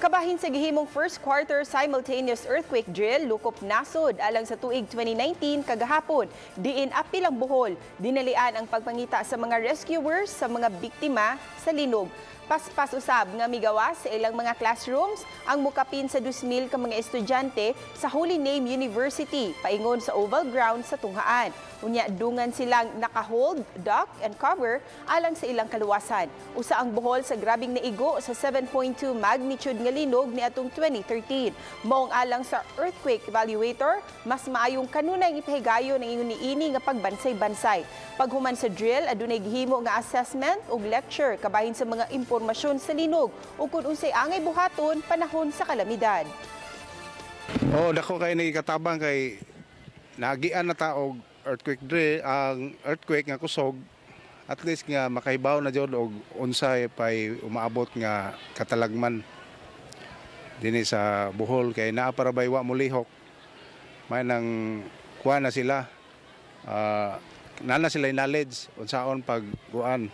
Kabahin sa gihimong first quarter simultaneous earthquake drill, lukop nasod alang sa tuig 2019 kagahapon. Diin apil ang Bohol, dinalian ang pagpangita sa mga rescuers sa mga biktima sa linog. Paspas usab nga migawas sa ilang mga classrooms ang mukapin sa 2,000 ka mga estudyante sa Holy Name University paingon sa Oval Ground sa Tunghaan. Unya dungan silang nakahold, dock and cover alang sa ilang kaluwasan. Usa ang Bohol sa grabing naigo sa 7.2 magnitude nga linog niadtong 2013. Maong alang sa earthquake evaluator, mas maayong kanunay Gipahigayon ang ingon niini nga pagbansay-bansay. Paghuman sa drill, adunay gihimo nga assessment ug lecture kabahin sa mga impormasyon sa linog ug kun unsay angay buhaton panahon sa kalamidad. Dako kay nagikatabang kay nagian na ta og earthquake drill, ang earthquake nga kusog, at least nga makahibaw na jud og unsay pay umaabot nga katalagman dinhi sa Bohol kay naa para baywa mulihok. May nang kuha na sila, nana sila knowledge unsaon pagguan.